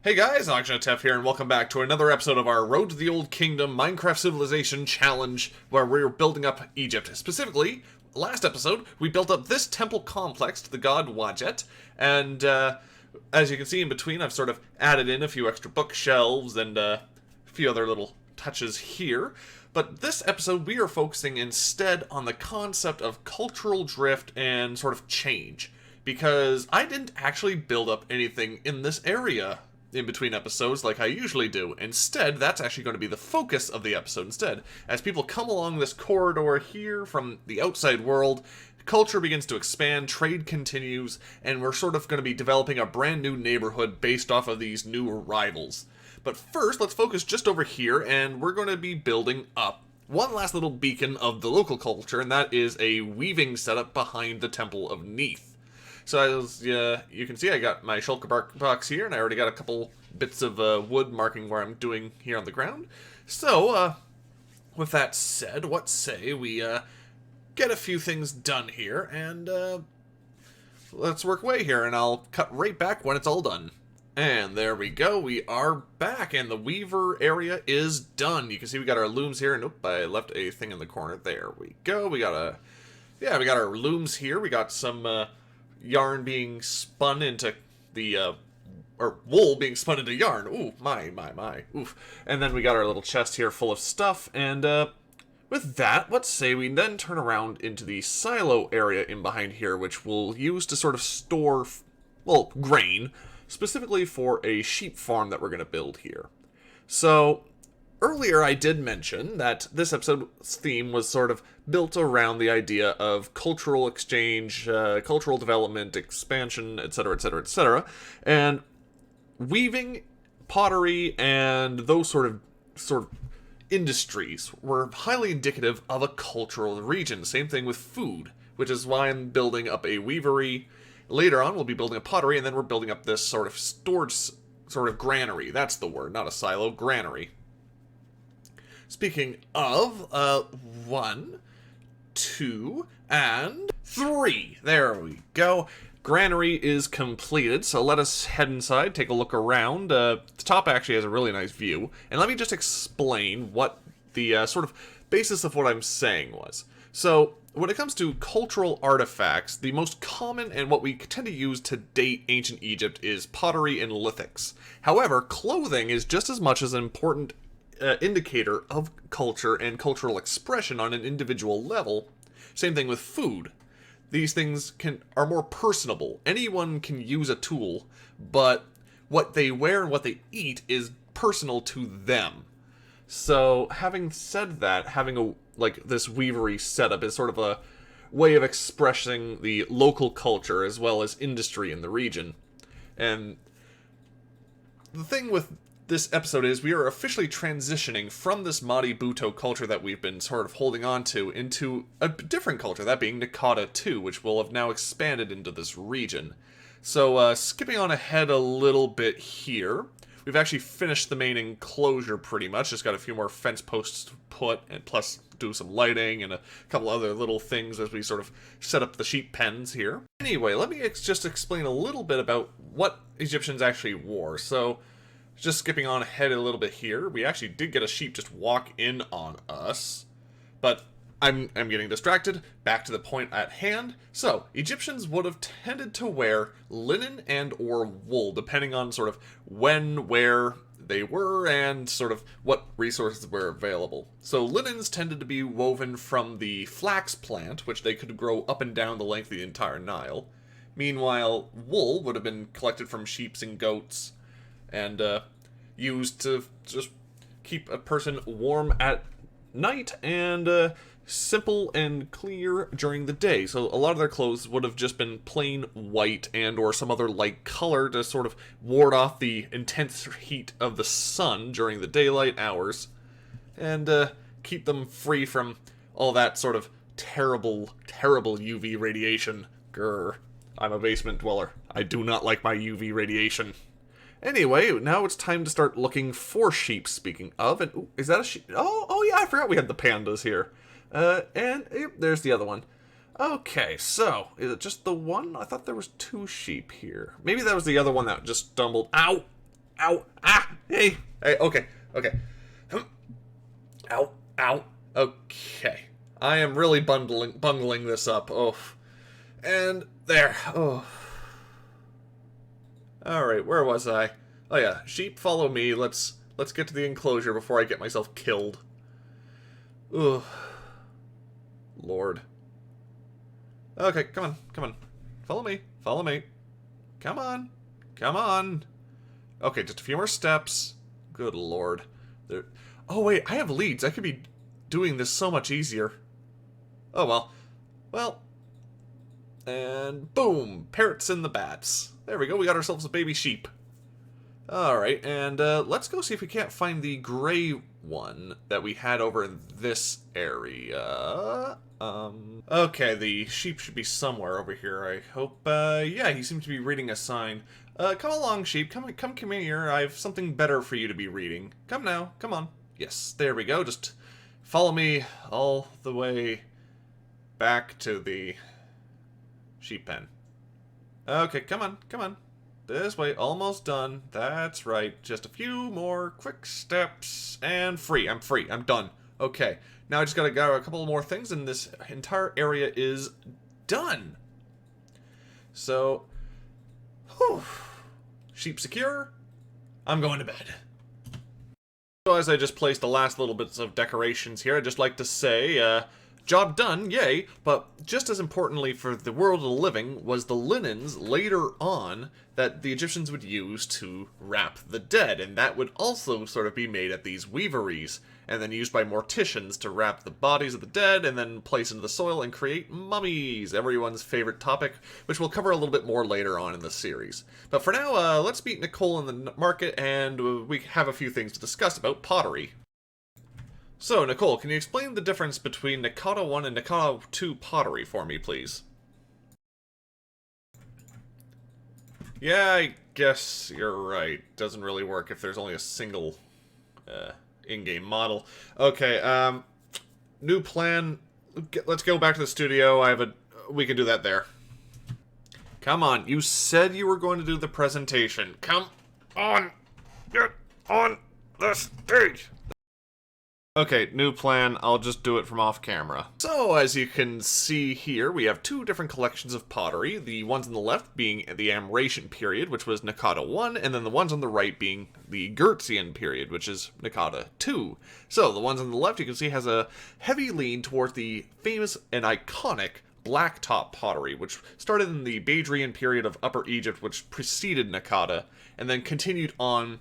Hey guys, Ognajteff here, and welcome back to another episode of our Road to the Old Kingdom Minecraft Civilization Challenge, where we're building up Egypt. Specifically, last episode, we built up this temple complex to the god Wadjet, and as you can see in between, I've sort of added in a few extra bookshelves and a few other little touches here. But this episode, we are focusing instead on the concept of cultural drift and sort of change, because I didn't actually build up anything in this area in between episodes like I usually do. Instead, that's actually going to be the focus of the episode instead. As people come along this corridor here from the outside world, culture begins to expand, trade continues, and we're sort of going to be developing a brand new neighborhood based off of these new arrivals. But first, let's focus just over here, and we're going to be building up one last little beacon of the local culture, and that is a weaving setup behind the Temple of Neith. So as you can see, I got my shulker bark box here, and I already got a couple bits of wood marking where I'm doing here on the ground. So, with that said, what say we get a few things done here, and let's work away here, and I'll cut right back when it's all done. And there we go, we are back, and the weaver area is done. You can see we got our looms here, and nope, I left a thing in the corner. There we go, we got our looms here, we got some yarn being spun into the, or wool being spun into yarn. Ooh, my. Oof. And then we got our little chest here full of stuff, and with that, let's say we then turn around into the silo area in behind here, which we'll use to sort of store, well, grain, specifically for a sheep farm that we're going to build here. So, earlier I did mention that this episode's theme was sort of built around the idea of cultural exchange, cultural development, expansion, etc., etc., etc., and weaving, pottery, and those sort of industries were highly indicative of a cultural region. Same thing with food, which is why I'm building up a weavery. Later on, we'll be building a pottery, and then we're building up this sort of storage, sort of granary. That's the word, not a silo, granary. Speaking of, 1, 2, and 3. There we go. Granary is completed, so let us head inside, take a look around. The top actually has a really nice view, and let me just explain what the sort of basis of what I'm saying was. So, when it comes to cultural artifacts, the most common and what we tend to use to date ancient Egypt is pottery and lithics. However, clothing is just as much as an important indicator of culture and cultural expression on an individual level. Same thing with food. These things are more personable. Anyone can use a tool, but what they wear and what they eat is personal to them. So, having said that, having this weavery setup is sort of a way of expressing the local culture as well as industry in the region. And the thing with this episode is we are officially transitioning from this Maadi-Buto culture that we've been sort of holding on to into a different culture, that being Naqada II, which will have now expanded into this region. So, skipping on ahead a little bit here, we've actually finished the main enclosure pretty much, just got a few more fence posts to put, and plus do some lighting and a couple other little things as we sort of set up the sheep pens here. Anyway, let me just explain a little bit about what Egyptians actually wore. So, just skipping on ahead a little bit here, we actually did get a sheep just walk in on us, but I'm getting distracted. Back to the point at hand. So, Egyptians would have tended to wear linen and or wool, depending on sort of when, where they were, and sort of what resources were available. So, linens tended to be woven from the flax plant, which they could grow up and down the length of the entire Nile. Meanwhile, wool would have been collected from sheep and goats, and used to just keep a person warm at night and simple and clear during the day. So a lot of their clothes would have just been plain white and or some other light color to sort of ward off the intense heat of the sun during the daylight hours and keep them free from all that sort of terrible UV radiation. Grr. I'm a basement dweller. I do not like my UV radiation. Anyway, now it's time to start looking for sheep, speaking of. And ooh, is that a sheep? Oh yeah, I forgot we had the pandas here. And yep, there's the other one. Okay, so, is it just the one? I thought there was 2 sheep here. Maybe that was the other one that just stumbled. Ow! ow, ah, hey, okay, okay. Ow, ow, okay. I am really bungling this up, oh. And there, oh. Alright, where was I? Oh yeah, sheep, follow me, let's get to the enclosure before I get myself killed. Ugh. Lord. Okay, come on. Follow me, follow me. Come on, come on. Okay, just a few more steps. Good Lord. There... Oh wait, I have leads. I could be doing this so much easier. Oh well. Well. And boom! Parrots and the bats. There we go, we got ourselves a baby sheep. Alright, and let's go see if we can't find the gray one that we had over in this area. Okay, the sheep should be somewhere over here, I hope. Yeah, he seems to be reading a sign. Come along, sheep. Come here. I have something better for you to be reading. Come now. Come on. Yes, there we go. Just follow me all the way back to the sheep pen. Okay, come on. This way. Almost done. That's right. Just a few more quick steps. And free. I'm free. I'm done. Okay. Now I just gotta go a couple more things and this entire area is done. So, whew. Sheep secure. I'm going to bed. So as I just placed the last little bits of decorations here, I'd just like to say, job done, yay, but just as importantly for the world of the living was the linens later on that the Egyptians would use to wrap the dead, and that would also sort of be made at these weaveries, and then used by morticians to wrap the bodies of the dead and then place into the soil and create mummies, everyone's favorite topic, which we'll cover a little bit more later on in the series. But for now, let's meet Nicole in the market, and we have a few things to discuss about pottery. So, Nicole, can you explain the difference between Naqada I and Naqada II pottery for me, please? Yeah, I guess you're right. Doesn't really work if there's only a single in-game model. Okay, new plan. Let's go back to the studio. We can do that there. Come on, you said you were going to do the presentation. Come on, get on the stage. Okay, new plan. I'll just do it from off camera. So, as you can see here, we have two different collections of pottery. The ones on the left being the Amratian period, which was Naqada I, and then the ones on the right being the Girtzian period, which is Naqada II. So, the ones on the left you can see has a heavy lean towards the famous and iconic blacktop pottery, which started in the Badrian period of Upper Egypt, which preceded Naqada, and then continued on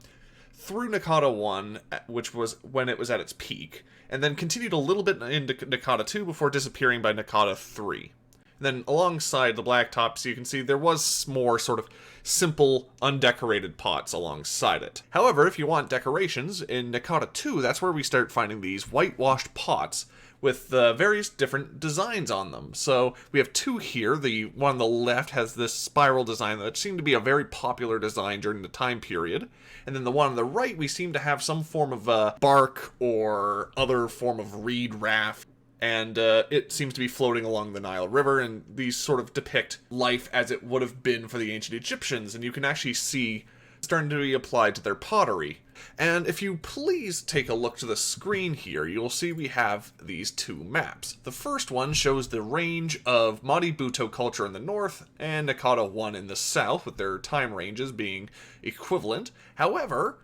through Naqada I, which was when it was at its peak, and then continued a little bit into Naqada II before disappearing by Naqada III. And then alongside the blacktops, you can see there was more sort of simple, undecorated pots alongside it. However, if you want decorations, in Naqada II, that's where we start finding these whitewashed pots with various different designs on them. So we have two here. The one on the left has this spiral design that seemed to be a very popular design during the time period. And then the one on the right, we seem to have some form of bark or other form of reed raft. And it seems to be floating along the Nile River, and these sort of depict life as it would have been for the ancient Egyptians, and you can actually see starting to be applied to their pottery. And if you please take a look to the screen here, you'll see we have these two maps. The first one shows the range of Maadi-Buto culture in the north and Naqada I in the south, with their time ranges being equivalent. However,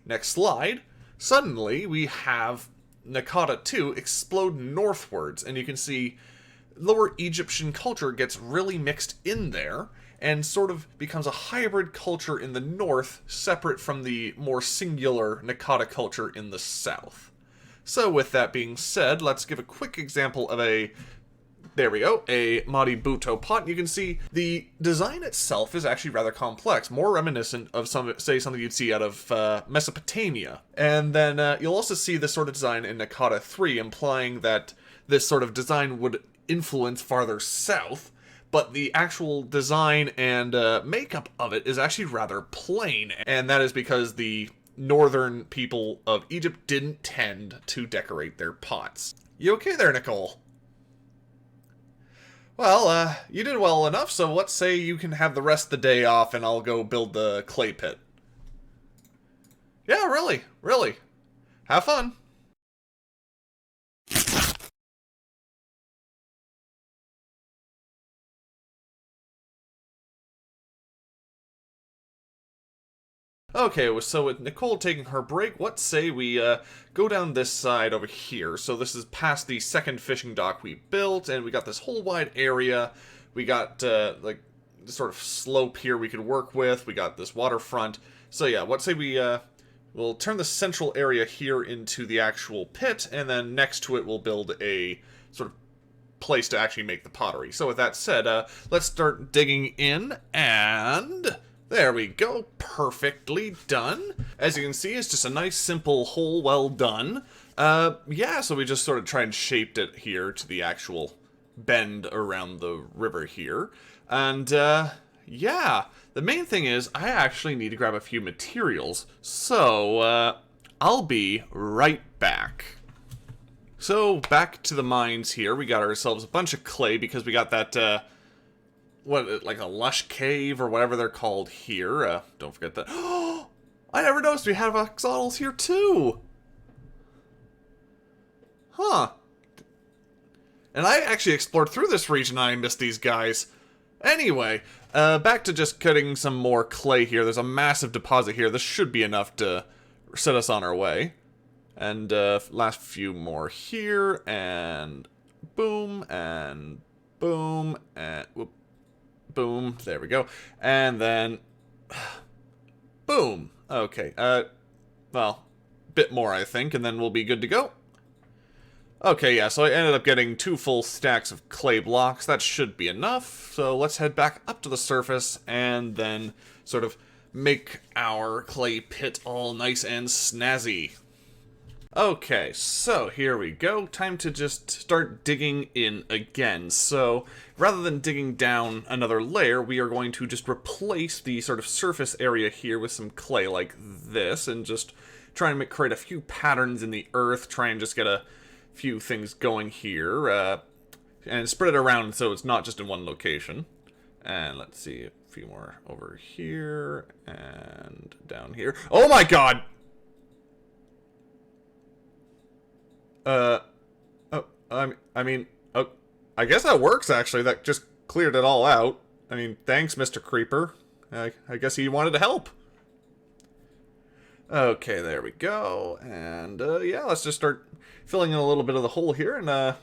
next slide, suddenly we have Naqada II explode northwards, and you can see Lower Egyptian culture gets really mixed in there, and sort of becomes a hybrid culture in the north, separate from the more singular Naqada culture in the south. So with that being said, let's give a quick example of there we go, a Maadi-Buto pot. You can see the design itself is actually rather complex, more reminiscent of something you'd see out of Mesopotamia. And then you'll also see this sort of design in Naqada III, implying that this sort of design would influence farther south, but the actual design and makeup of it is actually rather plain, and that is because the northern people of Egypt didn't tend to decorate their pots. You okay there, Nicole? Well, you did well enough, so let's say you can have the rest of the day off and I'll go build the clay pit. Yeah, really, really. Have fun. Okay, so with Nicole taking her break, what say we go down this side over here. So this is past the second fishing dock we built, and we got this whole wide area. We got like this sort of slope here we could work with. We got this waterfront. So yeah, what say we we'll turn the central area here into the actual pit, and then next to it we'll build a sort of place to actually make the pottery. So with that said, let's start digging in, and there we go, perfectly done. As you can see, it's just a nice simple hole, well done. Yeah, so we just sort of tried and shaped it here to the actual bend around the river here. And yeah, the main thing is I actually need to grab a few materials, so I'll be right back. So, back to the mines here. We got ourselves a bunch of clay because we got that, like a lush cave or whatever they're called here. Don't forget that. Oh, I never noticed we have axolotls here too! Huh. And I actually explored through this region and I missed these guys. Anyway, back to just cutting some more clay here. There's a massive deposit here. This should be enough to set us on our way. And last few more here, and boom, and boom, and whoop, boom. There we go. And then boom. Okay. Well, bit more I think, and then we'll be good to go. Okay, yeah. So I ended up getting 2 full stacks of clay blocks. That should be enough. So let's head back up to the surface and then sort of make our clay pit all nice and snazzy. Okay, so here we go. Time to just start digging in again. So, rather than digging down another layer, we are going to just replace the sort of surface area here with some clay like this, and just try and create a few patterns in the earth, try and just get a few things going here, and spread it around so it's not just in one location. And let's see, a few more over here, and down here. Oh my god! I guess that works, actually. That just cleared it all out. I mean, thanks, Mr. Creeper. I guess he wanted to help. Okay, there we go. And, yeah, let's just start filling in a little bit of the hole here, and,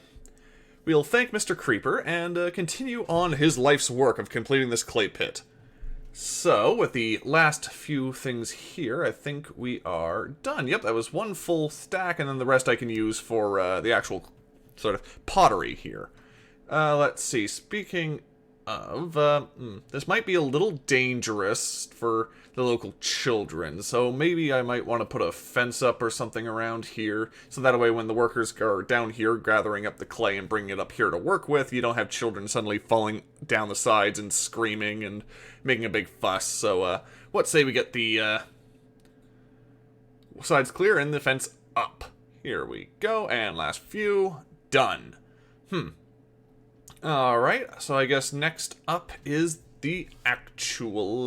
we'll thank Mr. Creeper and continue on his life's work of completing this clay pit. So, with the last few things here, I think we are done. Yep, that was 1 full stack, and then the rest I can use for the actual sort of pottery here. Let's see, speaking of, this might be a little dangerous for the local children, so maybe I might want to put a fence up or something around here, so that way when the workers are down here gathering up the clay and bringing it up here to work with, you don't have children suddenly falling down the sides and screaming and making a big fuss. So, what say we get the sides clear and the fence up. Here we go, and last few, done. Alright, so I guess next up is the actual,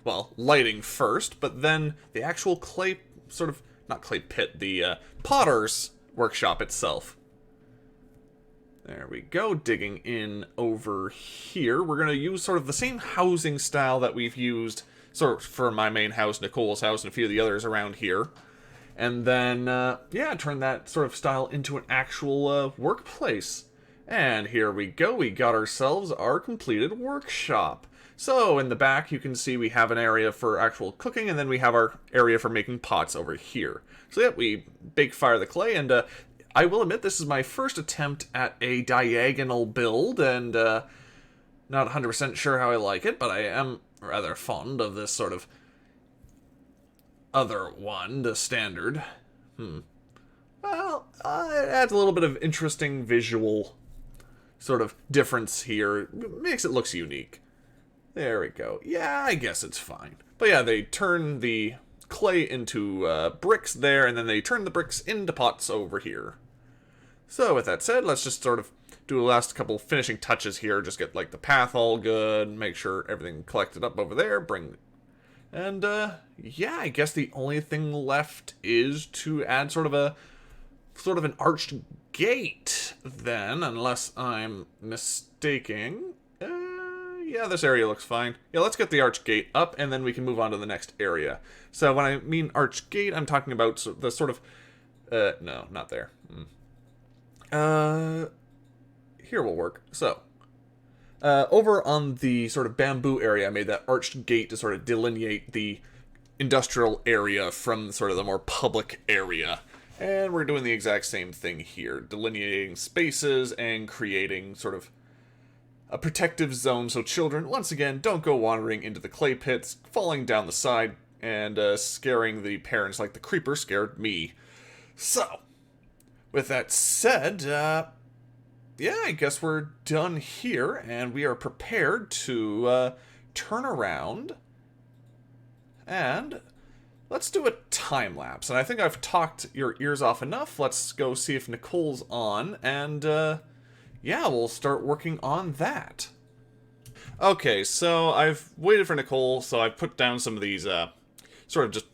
well, lighting first, but then the actual clay, sort of, not clay pit, the potter's workshop itself. There we go, digging in over here. We're going to use sort of the same housing style that we've used sort of for my main house, Nicole's house, and a few of the others around here. And then, yeah, turn that sort of style into an actual workplace. And here we go, we got ourselves our completed workshop. So, in the back, you can see we have an area for actual cooking, and then we have our area for making pots over here. So, yeah, we bake fire the clay, and I will admit this is my first attempt at a diagonal build, and not 100% sure how I like it, but I am rather fond of this sort of other one, the standard. Well, it adds a little bit of interesting visual sort of difference here. Makes it looks unique. There we go. Yeah, I guess it's fine. But yeah, they turn the clay into bricks there, and then they turn the bricks into pots over here. So with that said, let's just sort of do the last couple finishing touches here. Just get like the path all good, make sure everything collected up over there, bring And, yeah, I guess the only thing left is to add sort of an arched gate, then, unless I'm mistaking. Yeah, this area looks fine. Yeah, let's get the arched gate up, and then we can move on to the next area. So when I mean arched gate, I'm talking about the sort of... no, not there. Here will work. So, over on the sort of bamboo area, I made that arched gate to sort of delineate the industrial area from sort of the more public area. And we're doing the exact same thing here, delineating spaces and creating sort of a protective zone so children, once again, don't go wandering into the clay pits, falling down the side, and scaring the parents like the creeper scared me. So, with that said, yeah, I guess we're done here, and we are prepared to turn around, and let's do a time lapse. And I think I've talked your ears off enough. Let's go see if Nicole's on, and yeah, we'll start working on that. Okay, so I've waited for Nicole, so I've put down some of these sort of just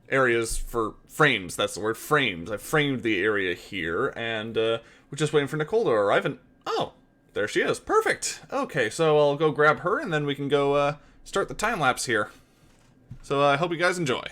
areas for frames. That's the word, frames. I framed the area here, and we're just waiting for Nicole to arrive, and oh, there she is. Perfect. Okay, so I'll go grab her, and then we can go start the time lapse here. So I hope you guys enjoy.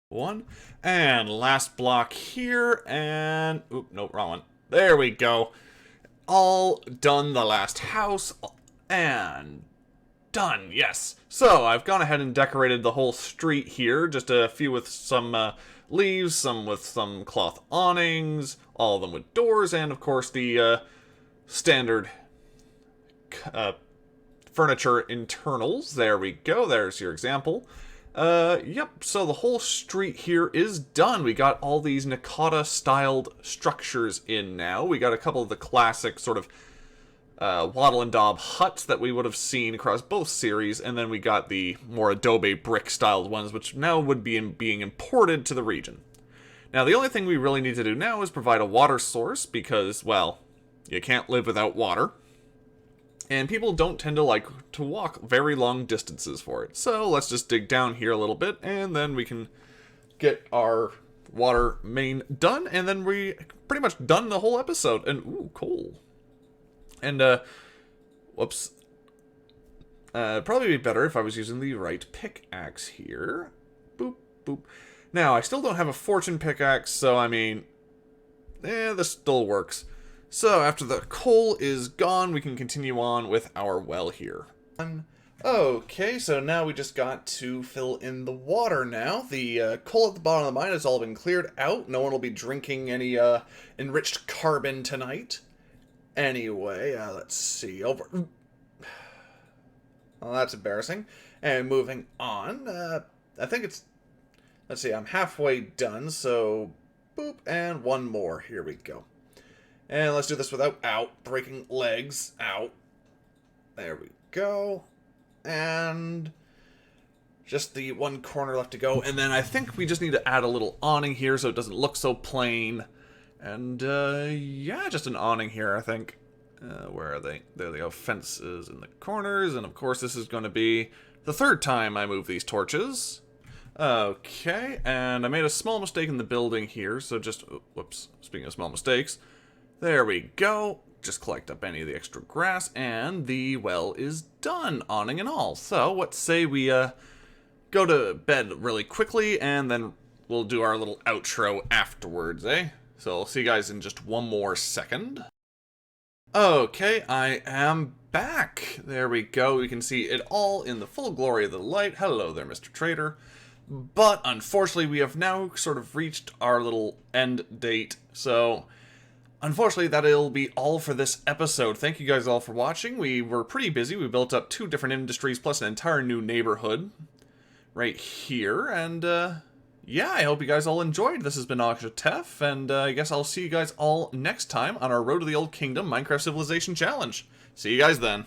One. And last block here, and... oop, nope, wrong one. There we go. All done, the last house, and done, yes. So, I've gone ahead and decorated the whole street here, just a few with some leaves, some with some cloth awnings, all of them with doors, and of course the standard furniture internals. There we go, there's your example. Yep, so the whole street here is done. We got all these Naqada-styled structures in now. We got a couple of the classic sort of wattle and daub huts that we would have seen across both series, and then we got the more adobe brick-styled ones, which now would be being imported to the region. Now, the only thing we really need to do now is provide a water source, because, well, you can't live without water. And people don't tend to like to walk very long distances for it. So let's just dig down here a little bit, and then we can get our water main done, and then we pretty much done the whole episode. And, ooh, cool. And, whoops. It'd probably be better if I was using the right pickaxe here. Boop, boop. Now, I still don't have a fortune pickaxe, so, I mean, this still works. So, after the coal is gone, we can continue on with our well here. Okay, so now we just got to fill in the water now. The coal at the bottom of the mine has all been cleared out. No one will be drinking any enriched carbon tonight. Anyway, let's see. Over. Well, that's embarrassing. And moving on, I think it's... Let's see, I'm halfway done, so... Boop, and one more. Here we go. And let's do this without breaking legs. There we go. And just the one corner left to go. And then I think we just need to add a little awning here so it doesn't look so plain. And, yeah, just an awning here, I think. Where are they? There they go. Fences in the corners. And, of course, this is going to be the third time I move these torches. Okay, and I made a small mistake in the building here, so just... Oh, whoops. Speaking of small mistakes... There we go. Just collect up any of the extra grass, and the well is done, awning and all. So, let's say we go to bed really quickly, and then we'll do our little outro afterwards, eh? So, I'll see you guys in just one more second. Okay, I am back. There we go. We can see it all in the full glory of the light. Hello there, Mr. Trader. But, unfortunately, we have now sort of reached our little end date, so... Unfortunately, that'll be all for this episode. Thank you guys all for watching. We were pretty busy. We built up 2 different industries plus an entire new neighborhood right here. And, yeah, I hope you guys all enjoyed. This has been Ognajteff, and I guess I'll see you guys all next time on our Road to the Old Kingdom Minecraft Civilization Challenge. See you guys then.